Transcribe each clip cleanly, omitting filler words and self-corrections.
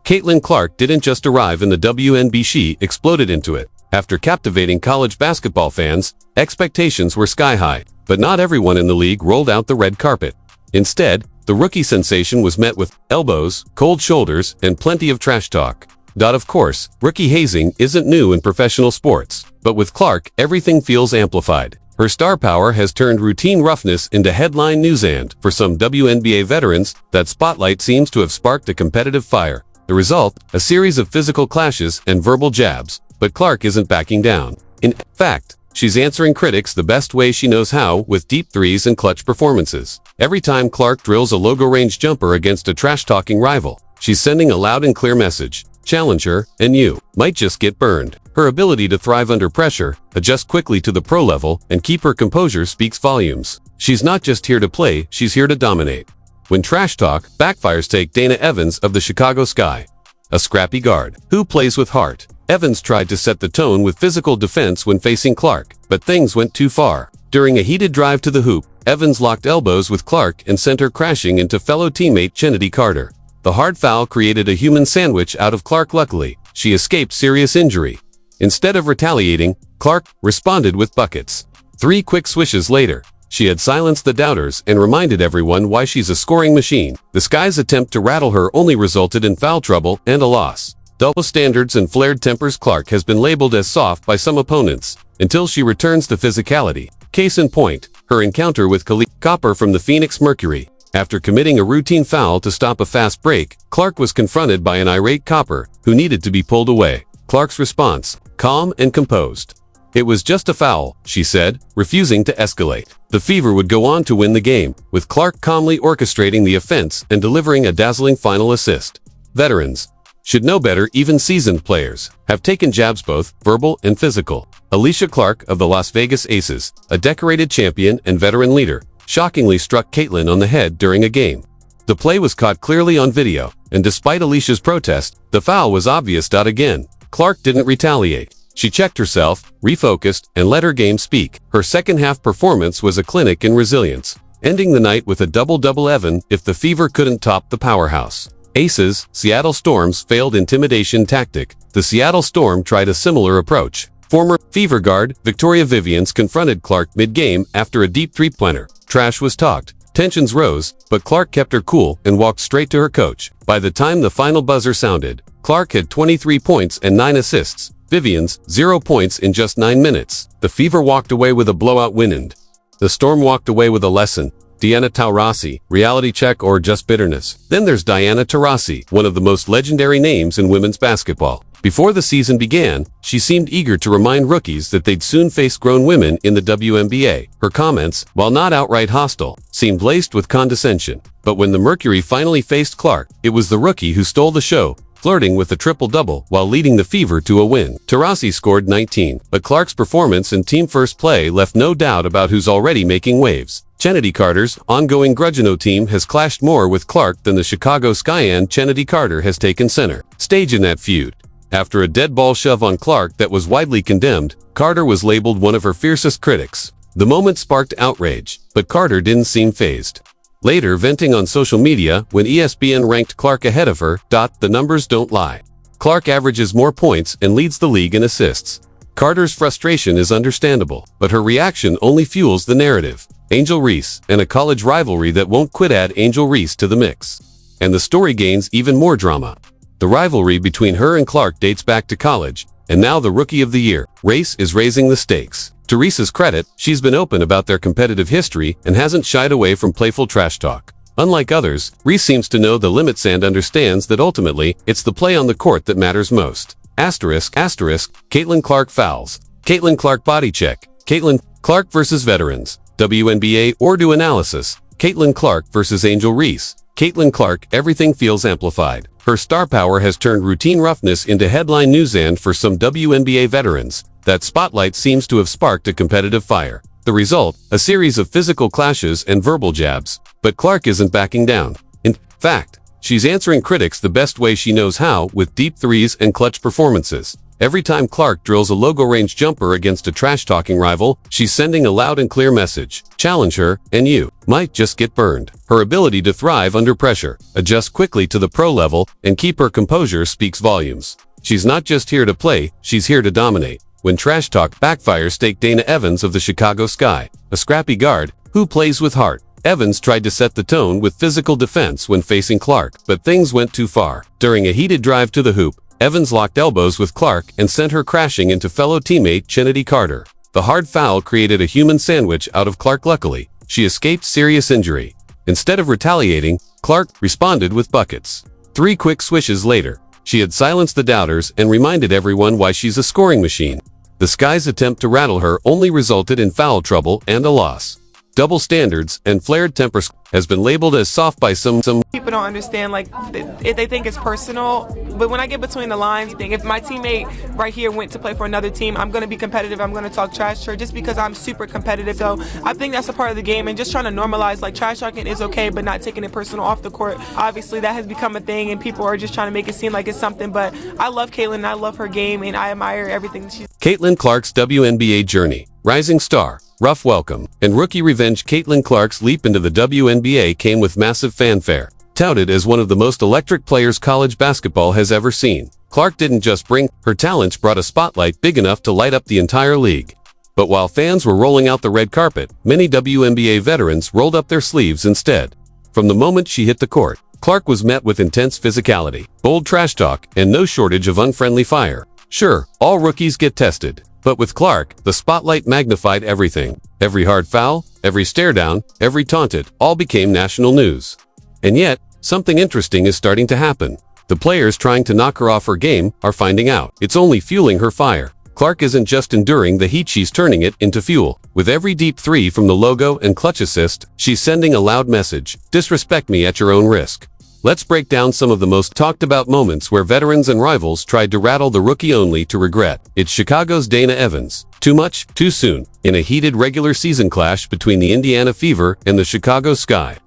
Caitlin Clark didn't just arrive in the WNBA, she exploded into it. After captivating college basketball fans, expectations were sky-high, but not everyone in the league rolled out the red carpet. Instead, the rookie sensation was met with elbows, cold shoulders, and plenty of trash talk. Of course, rookie hazing isn't new in professional sports, but with Clark, everything feels amplified. Her star power has turned routine roughness into headline news, and, for some WNBA veterans, that spotlight seems to have sparked a competitive fire. The result, a series of physical clashes and verbal jabs, but Clark isn't backing down. In fact, she's answering critics the best way she knows how, with deep threes and clutch performances. Every time Clark drills a logo-range jumper against a trash-talking rival, she's sending a loud and clear message. Challenge her, and you might just get burned. Her ability to thrive under pressure, adjust quickly to the pro level, and keep her composure speaks volumes. She's not just here to play, she's here to dominate. When trash talk backfires, take Dana Evans of the Chicago Sky. A scrappy guard who plays with heart. Evans tried to set the tone with physical defense when facing Clark, but things went too far. During a heated drive to the hoop, Evans locked elbows with Clark and sent her crashing into fellow teammate Chennedy Carter. The hard foul created a human sandwich out of Clark. Luckily, she escaped serious injury. Instead of retaliating, Clark responded with buckets. 3 quick swishes later, she had silenced the doubters and reminded everyone why she's a scoring machine. The Sky's attempt to rattle her only resulted in foul trouble and a loss. Double standards and flared tempers. Clark has been labeled as soft by some opponents, until she returns to physicality. Case in point, her encounter with Khalid Copper from the Phoenix Mercury. After committing a routine foul to stop a fast break, Clark was confronted by an irate Copper, who needed to be pulled away. Clark's response, calm and composed. It was just a foul, she said, refusing to escalate. The Fever would go on to win the game, with Clark calmly orchestrating the offense and delivering a dazzling final assist. Veterans should know better. Even seasoned players have taken jabs, both verbal and physical. Alicia Clark of the Las Vegas Aces, a decorated champion and veteran leader, shockingly struck Caitlin on the head during a game. The play was caught clearly on video, and despite Alicia's protest, the foul was obvious. Again, Clark didn't retaliate. She checked herself, refocused, and let her game speak. Her second-half performance was a clinic in resilience, ending the night with a double-double. Even if the Fever couldn't top the powerhouse Aces, Seattle Storm's failed intimidation tactic, the Seattle Storm tried a similar approach. Former Fever guard Victoria Vivians confronted Clark mid-game after a deep three-pointer. Trash was talked, tensions rose, but Clark kept her cool and walked straight to her coach. By the time the final buzzer sounded, Clark had 23 points and 9 assists. Vivians, 0 points in just 9 minutes. The Fever walked away with a blowout win, and the Storm walked away with a lesson. Diana Taurasi, reality check or just bitterness? Then there's Diana Taurasi, one of the most legendary names in women's basketball. Before the season began, she seemed eager to remind rookies that they'd soon face grown women in the WNBA. Her comments, while not outright hostile, seemed laced with condescension. But when the Mercury finally faced Clark, it was the rookie who stole the show, flirting with a triple-double while leading the Fever to a win. Taurasi scored 19, but Clark's performance and team-first play left no doubt about who's already making waves. Chennedy Carter's ongoing Grudgino team has clashed more with Clark than the Chicago Sky, and Chennedy Carter has taken center stage in that feud. After a dead ball shove on Clark that was widely condemned, Carter was labeled one of her fiercest critics. The moment sparked outrage, but Carter didn't seem fazed. Later, venting on social media when ESPN ranked Clark ahead of her, the numbers don't lie. Clark averages more points and leads the league in assists. Carter's frustration is understandable, but her reaction only fuels the narrative. Angel Reese, and a college rivalry that won't quit. Add Angel Reese to the mix, and the story gains even more drama. The rivalry between her and Clark dates back to college, and now the Rookie of the Year race is raising the stakes. To Reese's credit, she's been open about their competitive history and hasn't shied away from playful trash talk. Unlike others, Reese seems to know the limits and understands that ultimately, it's the play on the court that matters most. Caitlin Clark fouls. Caitlin Clark body check. Caitlin Clark versus veterans. WNBA Ordu analysis. Caitlin Clark versus Angel Reese. Caitlin Clark, everything feels amplified. Her star power has turned routine roughness into headline news, and for some WNBA veterans, that spotlight seems to have sparked a competitive fire. The result, a series of physical clashes and verbal jabs. But Clark isn't backing down. In fact, she's answering critics the best way she knows how, with deep threes and clutch performances. Every time Clark drills a logo range jumper against a trash-talking rival, she's sending a loud and clear message. Challenge her, and you might just get burned. Her ability to thrive under pressure, adjust quickly to the pro level, and keep her composure speaks volumes. She's not just here to play, she's here to dominate. When trash talk backfires, take Dana Evans of the Chicago Sky, a scrappy guard who plays with heart. Evans tried to set the tone with physical defense when facing Clark, but things went too far. During a heated drive to the hoop, Evans locked elbows with Clark and sent her crashing into fellow teammate Chennedy Carter. The hard foul created a human sandwich out of Clark. Luckily, she escaped serious injury. Instead of retaliating, Clark responded with buckets. 3 quick swishes later, she had silenced the doubters and reminded everyone why she's a scoring machine. The Sky's attempt to rattle her only resulted in foul trouble and a loss. Double standards and flared temper has been labeled as soft by some. People don't understand, like, if they think it's personal, but when I get between the lines, if my teammate right here went to play for another team, I'm going to be competitive, I'm going to talk trash to her just because I'm super competitive. So I think that's a part of the game, and just trying to normalize, like, trash talking is okay, but not taking it personal off the court. Obviously, that has become a thing, and people are just trying to make it seem like it's something, but I love Caitlin, and I love her game, and I admire everything that she's. Caitlin Clark's WNBA journey, rising star, rough welcome, and rookie revenge. Caitlin Clark's leap into the WNBA came with massive fanfare. Touted as one of the most electric players college basketball has ever seen, Clark didn't just bring her talents, brought a spotlight big enough to light up the entire league. But while fans were rolling out the red carpet, many WNBA veterans rolled up their sleeves instead. From the moment she hit the court, Clark was met with intense physicality, bold trash talk, and no shortage of unfriendly fire. Sure, all rookies get tested, but with Clark, the spotlight magnified everything. Every hard foul, every stare down, every taunted, all became national news. And yet, something interesting is starting to happen. The players trying to knock her off her game are finding out it's only fueling her fire. Clark isn't just enduring the heat, she's turning it into fuel. With every deep 3 from the logo and clutch assist, she's sending a loud message: disrespect me at your own risk. Let's break down some of the most talked about moments where veterans and rivals tried to rattle the rookie only to regret. It's Chicago's Dana Evans. Too much, too soon. In a heated regular season clash between the Indiana Fever and the Chicago Sky,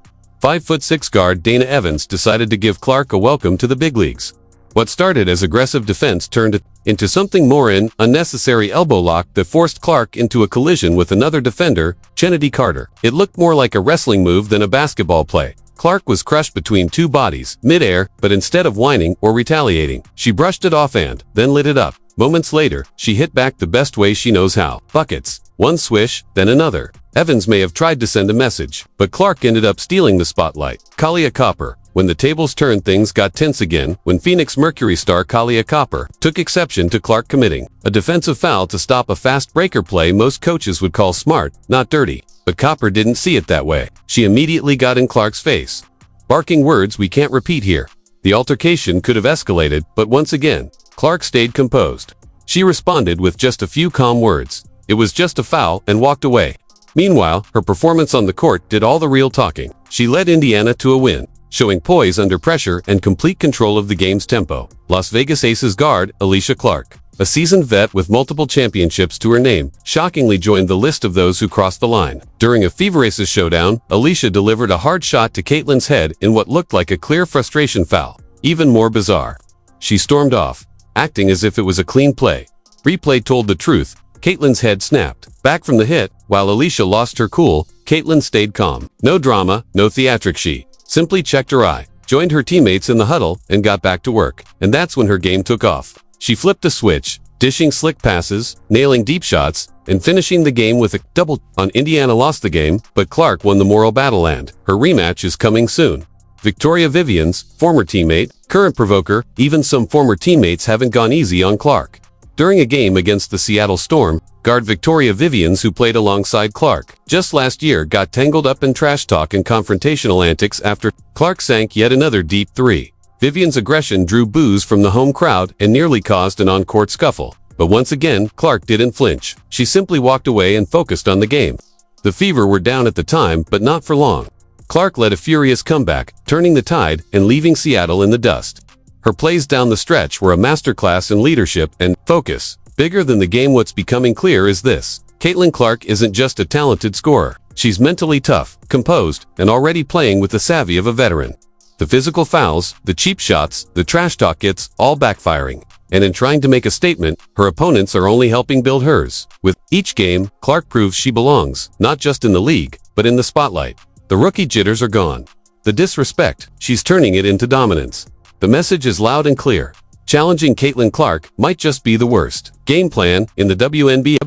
5'6" guard Dana Evans decided to give Clark a welcome to the big leagues. What started as aggressive defense turned into something more: an unnecessary elbow lock that forced Clark into a collision with another defender, Chennedy Carter. It looked more like a wrestling move than a basketball play. Clark was crushed between 2 bodies, mid-air, but instead of whining or retaliating, she brushed it off and then lit it up. Moments later, she hit back the best way she knows how. Buckets. One swish, then another. Evans may have tried to send a message, but Clark ended up stealing the spotlight. Kahleah Copper. When the tables turned, things got tense again when Phoenix Mercury star Kahleah Copper took exception to Clark committing a defensive foul to stop a fast breaker play most coaches would call smart, not dirty. But Copper didn't see it that way. She immediately got in Clark's face, barking words we can't repeat here. The altercation could have escalated, but once again, Clark stayed composed. She responded with just a few calm words. It was just a foul, and walked away. Meanwhile, her performance on the court did all the real talking. She led Indiana to a win, showing poise under pressure and complete control of the game's tempo. Las Vegas Aces guard Alysha Clark, a seasoned vet with multiple championships to her name, shockingly joined the list of those who crossed the line. During a Fever Aces showdown, Alysha delivered a hard shot to Caitlin's head in what looked like a clear frustration foul. Even more bizarre, she stormed off, acting as if it was a clean play. Replay told the truth. Caitlin's head snapped back from the hit. While Alysha lost her cool, Caitlin stayed calm. No drama, no theatrics. She simply checked her eye, joined her teammates in the huddle, and got back to work. And that's when her game took off. She flipped a switch, dishing slick passes, nailing deep shots, and finishing the game with a double. Indiana lost the game, but Clark won the moral battle, and her rematch is coming soon. Victoria Vivian's former teammate, current provoker, even some former teammates haven't gone easy on Clark. During a game against the Seattle Storm, guard Victoria Vivians, who played alongside Clark just last year, got tangled up in trash talk and confrontational antics after Clark sank yet another deep 3. Vivian's aggression drew boos from the home crowd and nearly caused an on-court scuffle. But once again, Clark didn't flinch. She simply walked away and focused on the game. The Fever were down at the time, but not for long. Clark led a furious comeback, turning the tide and leaving Seattle in the dust. Her plays down the stretch were a masterclass in leadership and focus. Bigger than the game, what's becoming clear is this: Caitlin Clark isn't just a talented scorer. She's mentally tough, composed, and already playing with the savvy of a veteran. The physical fouls, the cheap shots, the trash talk, it's all backfiring. And in trying to make a statement, her opponents are only helping build hers. With each game, Clark proves she belongs, not just in the league, but in the spotlight. The rookie jitters are gone. The disrespect, she's turning it into dominance. The message is loud and clear. Challenging Caitlin Clark might just be the worst game plan in the WNBA.